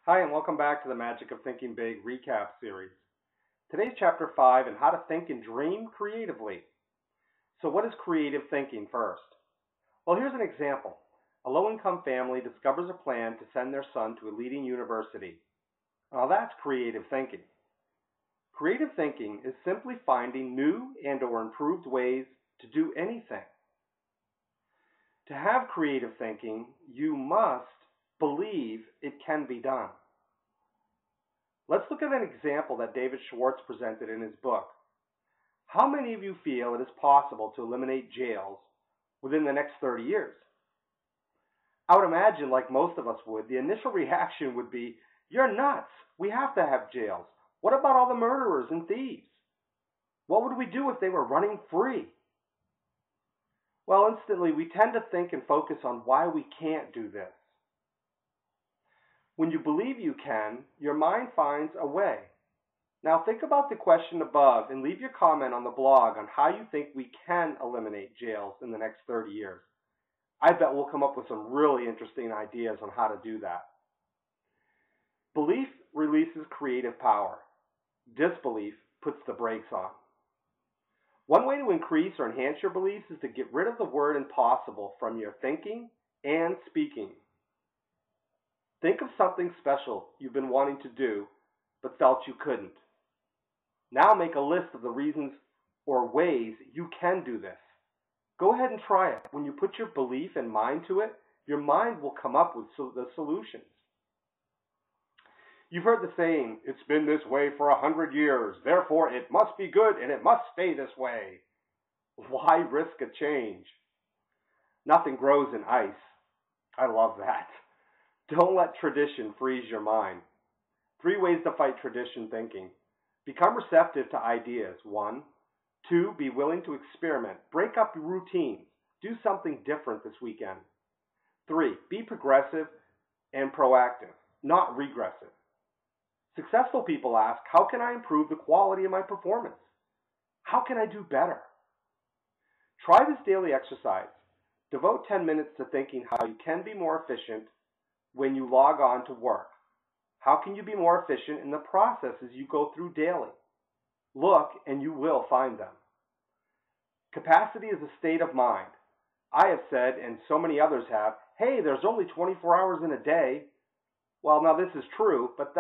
Hi, and welcome back to the Magic of Thinking Big recap series. Today's chapter 5 and how to think and dream creatively. So, what is creative thinking first? Well, here's an example. A low income family discovers a plan to send their son to a leading university. Now, that's creative thinking. Creative thinking is simply finding new and/or improved ways to do anything. To have creative thinking, you must believe it can be done. Let's look at an example that David Schwartz presented in his book. How many of you feel it is possible to eliminate jails within the next 30 years? I would imagine, like most of us would, the initial reaction would be, "You're nuts. We have to have jails. What about all the murderers and thieves? What would we do if they were running free?" Well, instantly we tend to think and focus on why we can't do this. When you believe you can, your mind finds a way. Now think about the question above and leave your comment on the blog on how you think we can eliminate jails in the next 30 years. I bet we'll come up with some really interesting ideas on how to do that. Belief releases creative power. Disbelief puts the brakes on. One way to increase or enhance your beliefs is to get rid of the word impossible from your thinking and speaking. Think of something special you've been wanting to do but felt you couldn't. Now make a list of the reasons or ways you can do this. Go ahead and try it. When you put your belief and mind to it, your mind will come up with the solutions. You've heard the saying, "It's been this way for 100 years, therefore it must be good and it must stay this way." Why risk a change? Nothing grows in ice. I love that. Don't let tradition freeze your mind. 3 ways to fight tradition thinking. Become receptive to ideas. 1. 2. Be willing to experiment. Break up your routines. Do something different this weekend. 3. Be progressive and proactive, not regressive. Successful people ask, how can I improve the quality of my performance? How can I do better? Try this daily exercise. Devote 10 minutes to thinking how you can be more efficient when you log on to work. How can you be more efficient in the processes you go through daily? Look and you will find them. Capacity is a state of mind. I have said, and so many others have, hey, there's only 24 hours in a day. Well, now this is true, but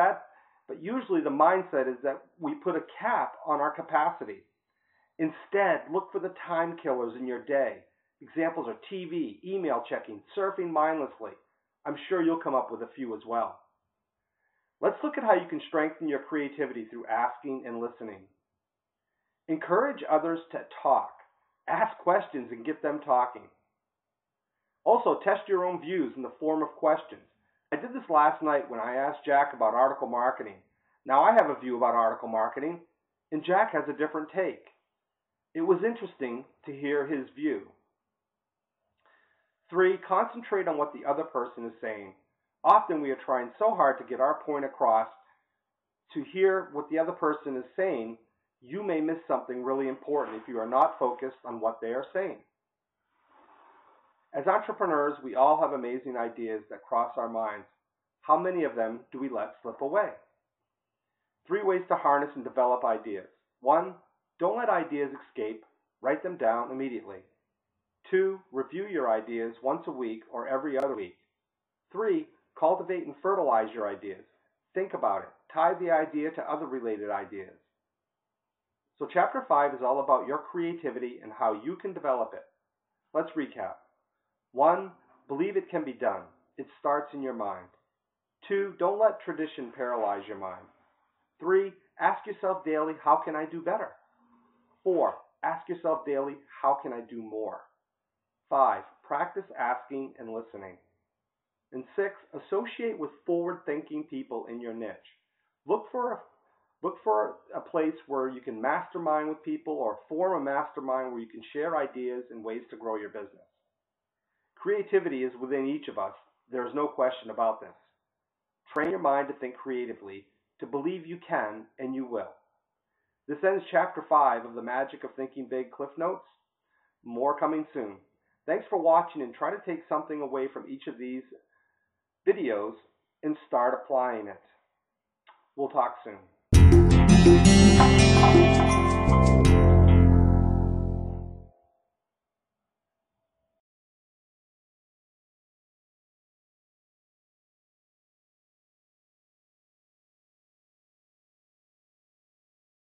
usually the mindset is that we put a cap on our capacity. Instead, look for the time killers in your day. Examples are TV, email checking, surfing mindlessly. I'm sure you'll come up with a few as well. Let's look at how you can strengthen your creativity through asking and listening. Encourage others to talk. Ask questions and get them talking. Also, test your own views in the form of questions. I did this last night when I asked Jack about article marketing. Now I have a view about article marketing, and Jack has a different take. It was interesting to hear his view. 3, concentrate on what the other person is saying. Often we are trying so hard to get our point across. To hear what the other person is saying, you may miss something really important if you are not focused on what they are saying. As entrepreneurs, we all have amazing ideas that cross our minds. How many of them do we let slip away? 3 ways to harness and develop ideas. 1, don't let ideas escape. Write them down immediately. 2, review your ideas once a week or every other week. 3, cultivate and fertilize your ideas. Think about it. Tie the idea to other related ideas. So chapter 5 is all about your creativity and how you can develop it. Let's recap. 1, believe it can be done. It starts in your mind. 2, don't let tradition paralyze your mind. 3, ask yourself daily, how can I do better? 4, ask yourself daily, how can I do more? 5, practice asking and listening. And 6, associate with forward-thinking people in your niche. Look for a place where you can mastermind with people or form a mastermind where you can share ideas and ways to grow your business. Creativity is within each of us. There is no question about this. Train your mind to think creatively, to believe you can, and you will. This ends chapter 5 of the Magic of Thinking Big Cliff Notes. More coming soon. Thanks for watching, and try to take something away from each of these videos and start applying it. We'll talk soon.